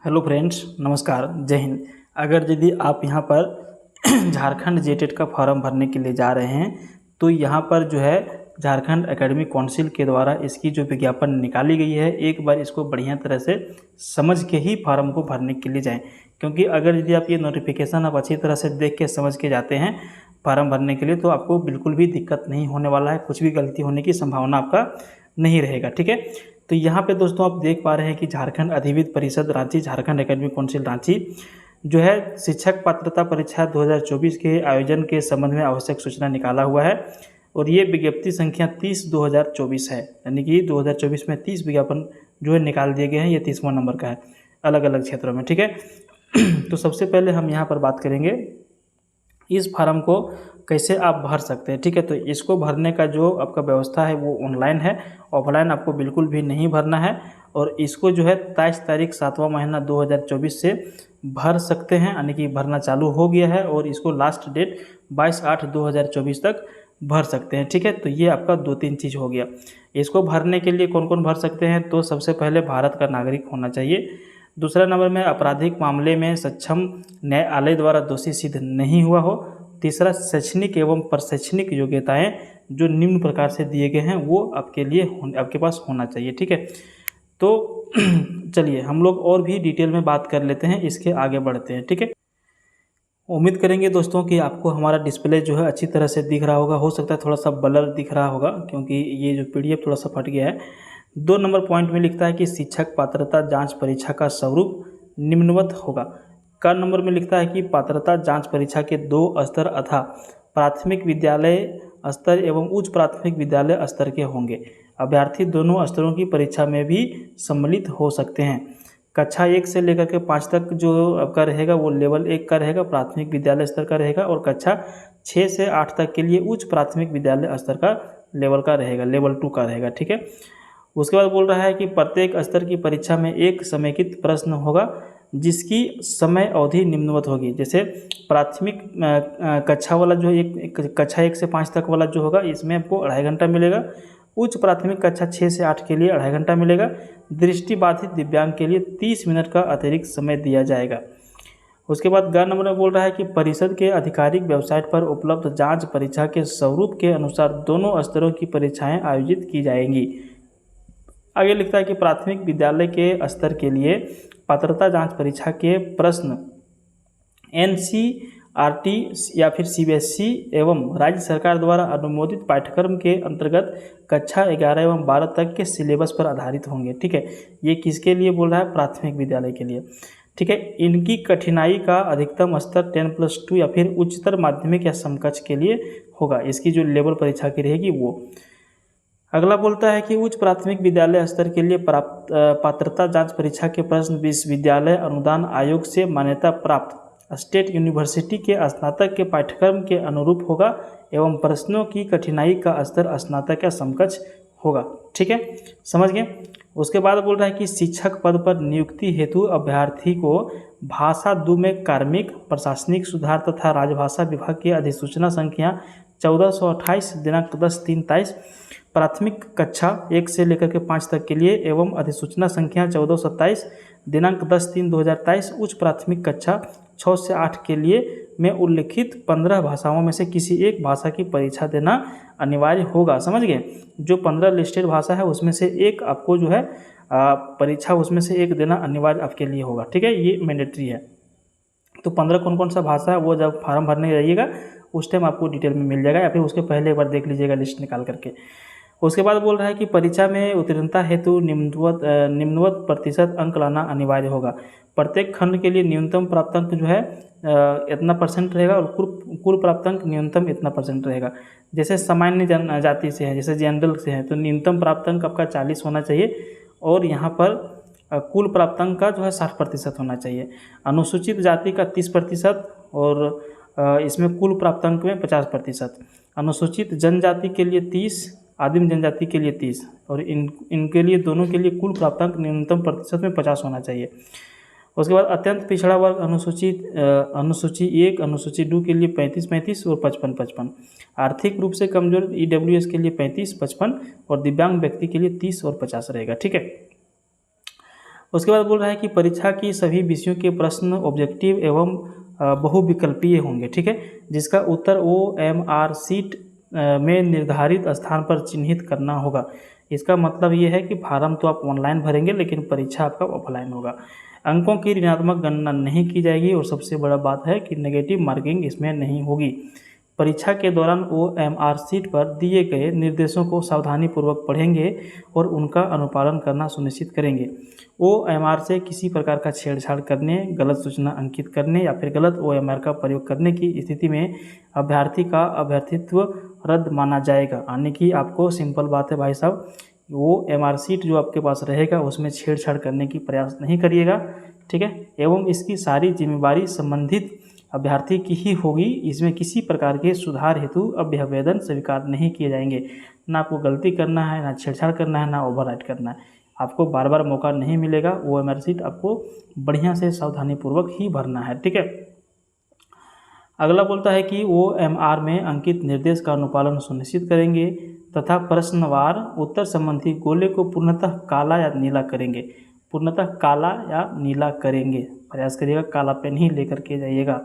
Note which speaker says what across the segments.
Speaker 1: Hello friends, नमस्कार, जय हिंद। अगर यदि आप यहाँ पर झारखंड जेटेट का फॉर्म भरने के लिए जा रहे हैं तो यहाँ पर जो है झारखंड एकेडमिक काउंसिल के द्वारा इसकी जो विज्ञापन निकाली गई है, एक बार इसको बढ़िया तरह से समझ के ही फॉर्म को भरने के लिए जाएं। क्योंकि अगर यदि आप ये नोटिफिकेशन आप अच्छी तरह से देख के समझ के जाते हैं फॉर्म भरने के लिए तो आपको बिल्कुल भी दिक्कत नहीं होने वाला है, कुछ भी गलती होने की संभावना आपका नहीं रहेगा। ठीक है, तो यहाँ पे दोस्तों आप देख पा रहे हैं कि झारखंड अधिविद्य परिषद रांची, झारखंड एकेडमिक काउंसिल रांची जो है शिक्षक पात्रता परीक्षा 2024 के आयोजन के संबंध में आवश्यक सूचना निकाला हुआ है और ये विज्ञप्ति संख्या 30/2024 है। यानी कि 2024 में 30 विज्ञापन जो है निकाल दिए गए हैं। ये 30वां नंबर का है अलग अलग क्षेत्रों में। ठीक है, तो सबसे पहले हम यहाँ पर बात करेंगे इस फार्म को कैसे आप भर सकते हैं। ठीक है, तो इसको भरने का जो आपका व्यवस्था है वो ऑनलाइन है, ऑफलाइन आपको बिल्कुल भी नहीं भरना है। और इसको जो है 23 तारीख 7वां महीना 2024 से भर सकते हैं, यानी कि भरना चालू हो गया है और इसको लास्ट डेट 22/8/2024 तक भर सकते हैं। ठीक है, तो ये आपका 2-3 चीज़ हो गया। इसको भरने के लिए कौन कौन भर सकते हैं, तो सबसे पहले भारत का नागरिक होना चाहिए। दूसरा नंबर में आपराधिक मामले में सक्षम न्यायालय द्वारा दोषी सिद्ध नहीं हुआ हो। तीसरा, शैक्षणिक एवं प्रशैक्षणिक योग्यताएं जो निम्न प्रकार से दिए गए हैं वो आपके पास होना चाहिए। ठीक है, तो चलिए हम लोग और भी डिटेल में बात कर लेते हैं, इसके आगे बढ़ते हैं। ठीक है, उम्मीद करेंगे दोस्तों कि आपको हमारा डिस्प्ले जो है अच्छी तरह से दिख रहा होगा। हो सकता है थोड़ा सा ब्लर दिख रहा होगा क्योंकि ये जो PDF थोड़ा सा फट गया है। 2 नंबर पॉइंट में लिखता है कि शिक्षक पात्रता जांच परीक्षा का स्वरूप निम्नवत होगा। क नंबर में लिखता है कि पात्रता जांच परीक्षा के 2 स्तर अथा प्राथमिक विद्यालय स्तर एवं उच्च प्राथमिक विद्यालय स्तर के होंगे। अभ्यर्थी दोनों स्तरों की परीक्षा में भी सम्मिलित हो सकते हैं। कक्षा 1 से लेकर के 5 तक जो आपका रहेगा वो लेवल 1 का रहेगा, प्राथमिक विद्यालय स्तर का रहेगा। और कक्षा 6 से 8 तक के लिए उच्च प्राथमिक विद्यालय स्तर का लेवल का रहेगा, लेवल 2 का रहेगा। ठीक है, उसके बाद बोल रहा है कि प्रत्येक स्तर की परीक्षा में एक समेकित प्रश्न होगा जिसकी समय अवधि निम्नवत होगी। जैसे प्राथमिक कक्षा वाला जो कक्षा 1 से 5 तक वाला जो होगा इसमें आपको 2.5 घंटा मिलेगा। उच्च प्राथमिक कक्षा 6 से 8 के लिए 2.5 घंटा मिलेगा। दृष्टिबाधित दिव्यांग के लिए 30 मिनट का अतिरिक्त समय दिया जाएगा। उसके बाद ग नंबर में बोल रहा है कि परिषद के आधिकारिक वेबसाइट पर उपलब्ध जांच परीक्षा के स्वरूप के अनुसार दोनों स्तरों की परीक्षाएं आयोजित की जाएंगी। आगे लिखता है कि प्राथमिक विद्यालय के स्तर के लिए पात्रता जांच परीक्षा के प्रश्न NCERT या फिर CBSE एवं राज्य सरकार द्वारा अनुमोदित पाठ्यक्रम के अंतर्गत कक्षा 11 एवं 12 तक के सिलेबस पर आधारित होंगे। ठीक है, ये किसके लिए बोल रहा है, प्राथमिक विद्यालय के लिए। ठीक है, इनकी कठिनाई का अधिकतम स्तर 10+2 या फिर उच्चतर माध्यमिक या समकक्ष के लिए होगा। इसकी जो लेवल परीक्षा की रहेगी वो। अगला बोलता है कि उच्च प्राथमिक विद्यालय स्तर के लिए पात्रता जांच परीक्षा के प्रश्न विश्वविद्यालय अनुदान आयोग से मान्यता प्राप्त स्टेट यूनिवर्सिटी के स्नातक के पाठ्यक्रम के अनुरूप होगा एवं प्रश्नों की कठिनाई का स्तर स्नातक या समकक्ष होगा। ठीक है, समझ गए। उसके बाद बोल रहा है कि शिक्षक पद पर नियुक्ति हेतु अभ्यर्थी को भाषा 2 में कार्मिक प्रशासनिक सुधार तथा राजभाषा विभाग की अधिसूचना संख्या 1428 दिनांक 10/3/23 प्राथमिक कक्षा 1 से लेकर के 5 तक के लिए एवं अधिसूचना संख्या 1427 दिनांक 10/3/2023 उच्च प्राथमिक कक्षा 6 से 8 के लिए में उल्लिखित 15 भाषाओं में से किसी एक भाषा की परीक्षा देना अनिवार्य होगा। समझ गए, जो 15 लिस्टेड भाषा है उसमें से एक आपको जो है परीक्षा उसमें से एक देना अनिवार्य आपके लिए होगा। ठीक है, ये मैंडेटरी है। तो 15 कौन कौन सा भाषा है वो जब फॉर्म भरने जाइएगा उस टाइम आपको डिटेल में मिल जाएगा, या फिर उसके पहले एक बार देख लीजिएगा लिस्ट निकाल करके। उसके बाद बोल रहा है कि परीक्षा में उत्तीर्णता हेतु निम्नवत प्रतिशत अंक लाना अनिवार्य होगा। प्रत्येक खंड के लिए न्यूनतम प्राप्तांक जो है इतना % रहेगा और कुल प्राप्तांक न्यूनतम इतना % रहेगा। जैसे सामान्य जाति से है, जैसे जनरल से है, तो न्यूनतम प्राप्तांक आपका 40 होना चाहिए और यहाँ पर कुल प्राप्तांक का जो है 60% होना चाहिए। अनुसूचित जाति का 30% और इसमें कुल प्राप्तांक में 50%। अनुसूचित जनजाति के लिए 30, आदिम जनजाति के लिए 30 और इनके लिए दोनों के लिए कुल प्राप्तांक न्यूनतम प्रतिशत में 50 होना चाहिए। उसके बाद अत्यंत पिछड़ा वर्ग अनुसूची 1, अनुसूची 2 के लिए 35-35 और 55-55। आर्थिक रूप से कमजोर EWS के लिए 35-55 और दिव्यांग व्यक्ति के लिए 30 और 50 रहेगा। ठीक है, उसके बाद बोल रहा है कि परीक्षा की सभी विषयों के प्रश्न ऑब्जेक्टिव एवं बहुविकल्पीय होंगे, ठीक है, जिसका उत्तर OMR शीट में निर्धारित स्थान पर चिन्हित करना होगा। इसका मतलब ये है कि फार्म तो आप ऑनलाइन भरेंगे लेकिन परीक्षा आपका ऑफलाइन होगा। अंकों की ऋणात्मक गणना नहीं की जाएगी और सबसे बड़ा बात है कि नेगेटिव मार्किंग इसमें नहीं होगी। परीक्षा के दौरान OMR शीट पर दिए गए निर्देशों को सावधानीपूर्वक पढ़ेंगे और उनका अनुपालन करना सुनिश्चित करेंगे। OMR से किसी प्रकार का छेड़छाड़ करने, गलत सूचना अंकित करने या फिर गलत OMR का प्रयोग करने की स्थिति में अभ्यर्थी का अभ्यर्थित्व रद्द माना जाएगा। यानी कि आपको सिंपल बात है भाई साहब, OMR शीट जो आपके पास रहेगा उसमें छेड़छाड़ करने की प्रयास नहीं करिएगा, ठीक है, एवं इसकी सारी जिम्मेवारी संबंधित अभ्यर्थी की ही होगी। इसमें किसी प्रकार के सुधार हेतु अभ्यावेदन स्वीकार नहीं किए जाएंगे। ना आपको गलती करना है, ना छेड़छाड़ करना है, ना ओवरराइट करना है। आपको बार बार मौका नहीं मिलेगा। OMR शीट आपको बढ़िया से सावधानीपूर्वक ही भरना है, ठीक है। अगला बोलता है कि OMR में अंकित निर्देश का अनुपालन सुनिश्चित करेंगे तथा प्रश्नवार उत्तर संबंधी गोले को पूर्णतः काला या नीला करेंगे। पूर्णतः काला या नीला करेंगे, प्रयास करिएगा काला पेन ही लेकर के जाइएगा।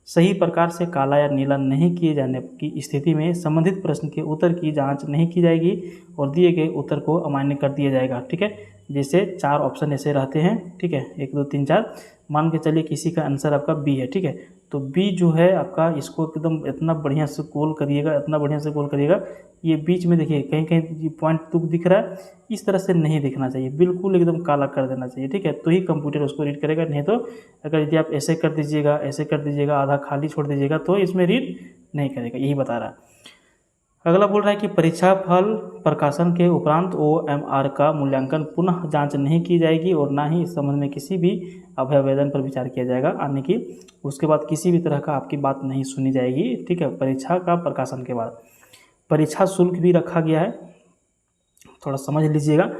Speaker 1: सही प्रकार से काला या नीला नहीं किए जाने की स्थिति में संबंधित प्रश्न के उत्तर की जांच नहीं की जाएगी और दिए गए उत्तर को अमान्य कर दिया जाएगा, ठीक है। जैसे 4 ऑप्शन ऐसे रहते हैं, ठीक है, 1 2 3 4। मान के चलिए किसी का आंसर आपका बी है, ठीक है, तो बी जो है आपका, इसको एकदम इतना बढ़िया से गोल करिएगा, इतना बढ़िया से गोल करिएगा। ये बीच में देखिए कहीं कहीं पॉइंट तुक दिख रहा है, इस तरह से नहीं दिखना चाहिए, बिल्कुल एकदम काला कर देना चाहिए, ठीक है, तो ही कंप्यूटर उसको रीड करेगा। नहीं तो अगर यदि आप ऐसे कर दीजिएगा, ऐसे कर दीजिएगा, आधा खाली छोड़ दीजिएगा तो इसमें रीड नहीं करेगा, यही बता रहा है। अगला बोल रहा है कि परीक्षा फल प्रकाशन के उपरांत OMR का मूल्यांकन पुनः जांच नहीं की जाएगी और ना ही इस संबंध में किसी भी अभ्यावेदन पर विचार किया जाएगा। यानी कि उसके बाद किसी भी तरह का आपकी बात नहीं सुनी जाएगी, ठीक है, परीक्षा का प्रकाशन के बाद। परीक्षा शुल्क भी रखा गया है, थोड़ा समझ लीजिएगा।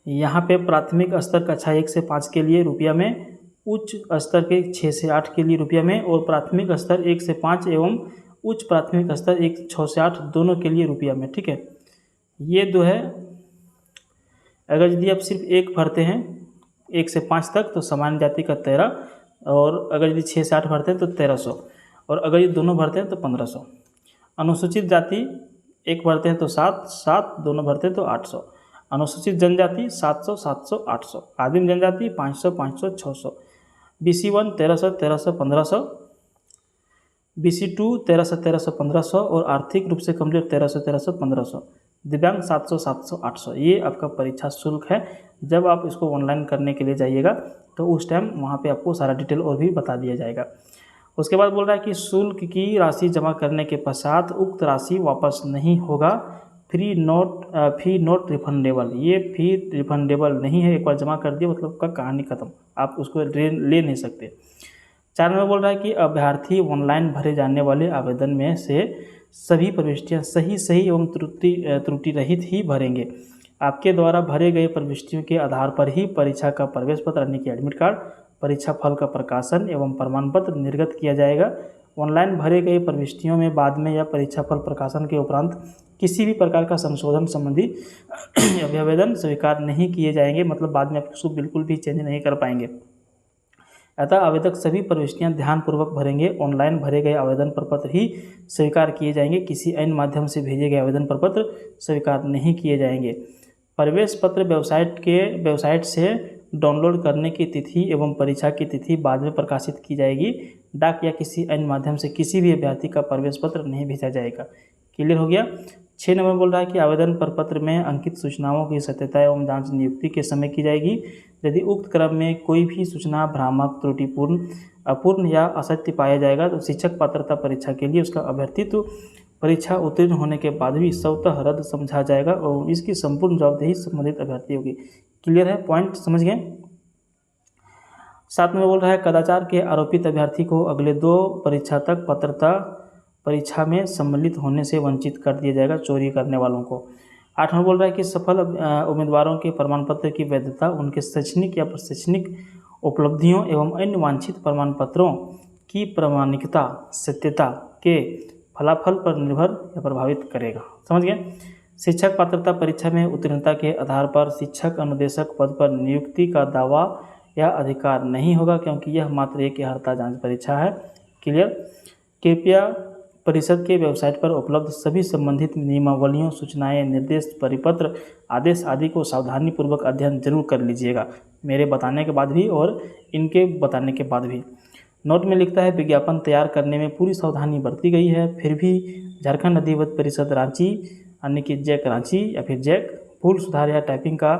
Speaker 1: यहाँ पे प्राथमिक स्तर कक्षा 1 से 5 के लिए रुपया में, उच्च स्तर के 6 से 8 के लिए रुपया में और प्राथमिक स्तर 1 से 5 एवं उच्च प्राथमिक स्तर 6 से 8 दोनों के लिए रुपया में, ठीक है। ये जो है, अगर यदि आप सिर्फ 1 भरते हैं 1 से 5 तक तो सामान्य जाति का 13, और अगर यदि 6 से 8 भरते हैं तो 1300, और अगर ये दोनों भरते हैं तो 1500। अनुसूचित जाति 1 भरते हैं तो 7, दोनों भरते हैं तो 800। अनुसूचित जनजाति 700, 700, 800। आदिम जनजाति 500, 500, 600। BC1 1300, 1300, 1500। BC2 1300, 1300, 1500 और आर्थिक रूप से कमजोर 1300, 1300, 1500। दिव्यांग 700, 700, 800। ये आपका परीक्षा शुल्क है। जब आप इसको ऑनलाइन करने के लिए जाइएगा तो उस टाइम वहाँ पे आपको सारा डिटेल और भी बता दिया जाएगा। उसके बाद बोल रहा है कि शुल्क की राशि जमा करने के पश्चात उक्त राशि वापस नहीं होगा। फी नॉट रिफंडेबल। ये फी रिफंडेबल नहीं है, एक बार जमा कर दिया मतलब का कहानी खत्म, आप उसको ले नहीं सकते। 4 में बोल रहा है कि अभ्यर्थी ऑनलाइन भरे जाने वाले आवेदन में से सभी प्रविष्टियां सही एवं त्रुटि रहित ही भरेंगे। आपके द्वारा भरे गए प्रविष्टियों के आधार पर ही परीक्षा का प्रवेश पत्र यानी कि एडमिट कार्ड, परीक्षा फल का प्रकाशन एवं प्रमाण पत्र निर्गत किया जाएगा। ऑनलाइन भरे गए प्रविष्टियों में बाद में या परीक्षा फल प्रकाशन के उपरांत किसी भी प्रकार का संशोधन संबंधी अभ्यावेदन स्वीकार नहीं किए जाएंगे, मतलब बाद में आप उसको बिल्कुल भी चेंज नहीं कर पाएंगे। अतः आवेदक सभी प्रविष्टियां ध्यानपूर्वक भरेंगे। ऑनलाइन भरे गए आवेदन प्रपत्र ही स्वीकार किए जाएंगे, किसी अन्य माध्यम से भेजे गए आवेदन प्रपत्र स्वीकार नहीं किए जाएंगे। प्रवेश पत्र वेबसाइट से डाउनलोड करने की तिथि एवं परीक्षा की तिथि बाद में प्रकाशित की जाएगी। डाक या किसी अन्य माध्यम से किसी भी अभ्यर्थी का प्रवेश पत्र नहीं भेजा जाएगा। क्लियर हो गया। 6 नंबर बोल रहा है कि आवेदन प्रपत्र में अंकित सूचनाओं की सत्यता एवं जांच नियुक्ति के समय की जाएगी। यदि उक्त क्रम में कोई भी सूचना भ्रामक, त्रुटिपूर्ण, अपूर्ण या असत्य पाया जाएगा तो शिक्षक पात्रता परीक्षा के लिए उसका अभ्यर्थित्व परीक्षा उत्तीर्ण होने के बाद भी स्वतः रद्द समझा जाएगा और इसकी संपूर्ण जवाबदेही संबंधित अभ्यर्थी होगी। क्लियर है, पॉइंट समझ गए। 7 में बोल रहा है कदाचार के आरोपित अभ्यर्थी को अगले 2 परीक्षा तक पात्रता परीक्षा में सम्मिलित होने से वंचित कर दिया जाएगा, चोरी करने वालों को। 8 में बोल रहा है कि सफल उम्मीदवारों के प्रमाण पत्र की वैधता उनके शैक्षणिक या प्रशैक्षणिक उपलब्धियों एवं अन्य वांछित प्रमाण पत्रों की प्रामाणिकता, सत्यता के फलाफल पर निर्भर या प्रभावित करेगा। समझ गए। शिक्षक पात्रता परीक्षा में उत्तीर्णता के आधार पर शिक्षक अनुदेशक पद पर नियुक्ति का दावा या अधिकार नहीं होगा, क्योंकि यह मात्र एक अर्हता जांच परीक्षा है। क्लियर। कृपया परिषद के वेबसाइट पर उपलब्ध सभी संबंधित नियमावलियों, सूचनाएं, निर्देश, परिपत्र, आदेश आदि को सावधानीपूर्वक अध्ययन जरूर कर लीजिएगा, मेरे बताने के बाद भी और इनके बताने के बाद भी। नोट में लिखता है, विज्ञापन तैयार करने में पूरी सावधानी बरती गई है, फिर भी झारखंड अधिवक्ता परिषद रांची यानी कि जैक रांची या फिर जैक भूल सुधार या टाइपिंग का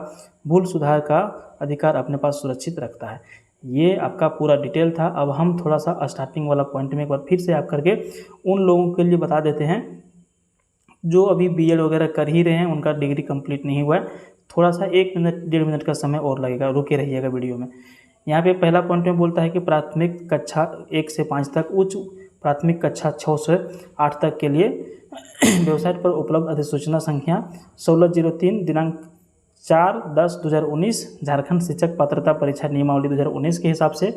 Speaker 1: भूल सुधार का अधिकार अपने पास सुरक्षित रखता है। ये आपका पूरा डिटेल था। अब हम थोड़ा सा स्टार्टिंग वाला पॉइंट में एक बार फिर से आप करके उन लोगों के लिए बता देते हैं जो अभी बीएड वगैरह कर ही रहे हैं, उनका डिग्री कंप्लीट नहीं हुआ है। थोड़ा सा 1 मिनट 1.5 मिनट का समय और लगेगा, रुके रहिएगा वीडियो में। यहाँ पे पहला पॉइंट में बोलता है कि प्राथमिक कक्षा 1 से 5 तक, उच्च प्राथमिक कक्षा 6 से 8 तक के लिए वेबसाइट पर उपलब्ध अधिसूचना संख्या 1603 दिनांक 4/10/2019 झारखंड शिक्षक पात्रता परीक्षा नियमावली 2019 के हिसाब से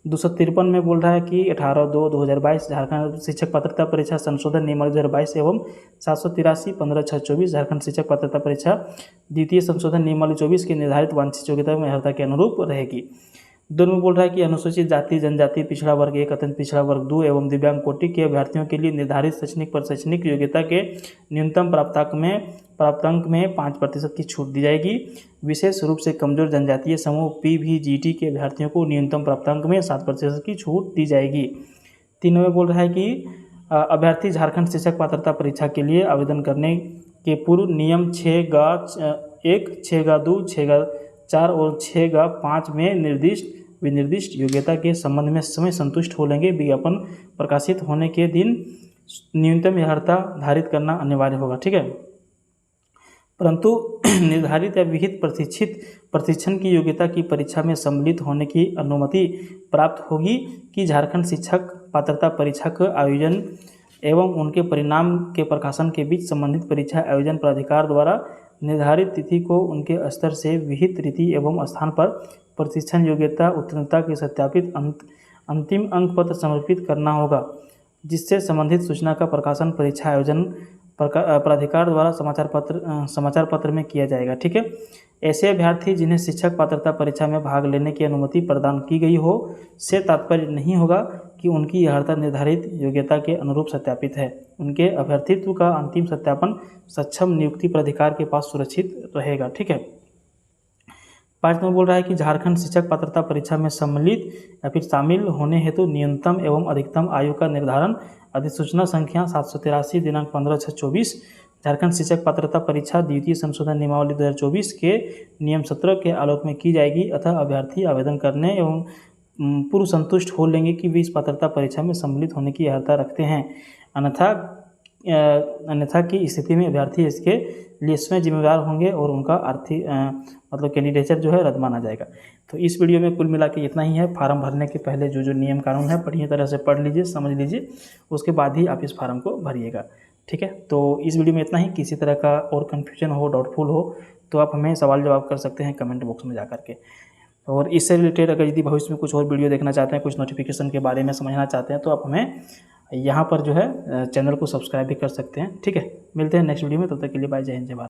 Speaker 1: 253 में बोल रहा है कि 18/2/2022 झारखंड शिक्षक पात्रता परीक्षा संशोधन नियमावली 2022 एवं 783 15/6/24 झारखंड शिक्षक पात्रता परीक्षा द्वितीय संशोधन नियमावली 24 की निर्धारित वांछित योग्यता में अर्हता के अनुरूप रहेगी। दोनों में बोल रहा है कि अनुसूचित जाति, जनजाति, पिछड़ा वर्ग 1, अत्यंत पिछड़ा वर्ग 2 एवं दिव्यांग कोटि के अभ्यर्थियों के लिए निर्धारित शैक्षणिक योग्यता के न्यूनतम प्राप्तांक में 5% की छूट दी जाएगी। विशेष रूप से कमजोर जनजातीय समूह पीवीजीटी के अभ्यर्थियों को न्यूनतम प्राप्तांक में 7% की छूट दी जाएगी। तीनों में बोल रहा है कि अभ्यर्थी झारखंड शिक्षक पात्रता परीक्षा के लिए आवेदन करने के पूर्व नियम 6(1), 6(2), 6(4) और 6(5) में विनिर्दिष्ट योग्यता के संबंध में समय संतुष्ट हो लेंगे। विज्ञापन प्रकाशित होने के दिन न्यूनतम अर्हता धारित करना अनिवार्य होगा। ठीक है, परंतु निर्धारित या विहित प्रशिक्षण की योग्यता की परीक्षा में सम्मिलित होने की अनुमति प्राप्त होगी कि झारखंड शिक्षक पात्रता परीक्षा का आयोजन एवं उनके परिणाम के प्रकाशन के बीच संबंधित परीक्षा आयोजन प्राधिकार द्वारा निर्धारित तिथि को उनके स्तर से विहित रीति एवं स्थान पर प्रशिक्षण योग्यता उत्तीर्णता के सत्यापित अंतिम अंक पत्र समर्पित करना होगा, जिससे संबंधित सूचना का प्रकाशन परीक्षा आयोजन प्राधिकार द्वारा समाचार पत्र में किया जाएगा। ठीक है, ऐसे अभ्यर्थी जिन्हें शिक्षक पात्रता परीक्षा में भाग लेने की अनुमति प्रदान की गई हो से तात्पर्य नहीं होगा कि उनकी अर्हता निर्धारित योग्यता के अनुरूप सत्यापित है। उनके अभ्यर्थित्व का अंतिम सत्यापन सक्षम नियुक्ति प्राधिकार के पास सुरक्षित रहेगा। ठीक है, 5 में बोल रहा है कि झारखंड शिक्षक पात्रता परीक्षा में सम्मिलित या फिर शामिल होने हेतु न्यूनतम एवं अधिकतम आयु का निर्धारण अधिसूचना संख्या 783 दिनांक 15/6/24 झारखंड शिक्षक पात्रता परीक्षा द्वितीय संशोधन नियमावली 2024 के नियम 17 के आलोक में की जाएगी। अतः अभ्यर्थी आवेदन करने एवं पूर्व संतुष्ट हो लेंगे कि वे इस पात्रता परीक्षा में सम्मिलित होने की अर्हता रखते हैं, अन्यथा की स्थिति में अभ्यर्थी इसके लिए स्वयं जिम्मेदार होंगे और उनका कैंडिडेचर जो है रद्द माना जाएगा। तो इस वीडियो में कुल मिला के इतना ही है। फार्म भरने के पहले जो नियम कानून है बढ़िया तरह से पढ़ लीजिए, समझ लीजिए, उसके बाद ही आप इस फार्म को भरिएगा। ठीक है, तो इस वीडियो में इतना ही। किसी तरह का और कन्फ्यूजन हो, डाउटफुल हो तो आप हमें सवाल जवाब कर सकते हैं कमेंट बॉक्स में जा करके। और इससे रिलेटेड अगर यदि भविष्य में कुछ और वीडियो देखना चाहते हैं, कुछ नोटिफिकेशन के बारे में समझना चाहते हैं, तो आप हमें यहाँ पर जो है चैनल को सब्सक्राइब भी कर सकते हैं। ठीक है, मिलते हैं नेक्स्ट वीडियो में, तब तक के लिए बाय, जय हिंद, जय भारत।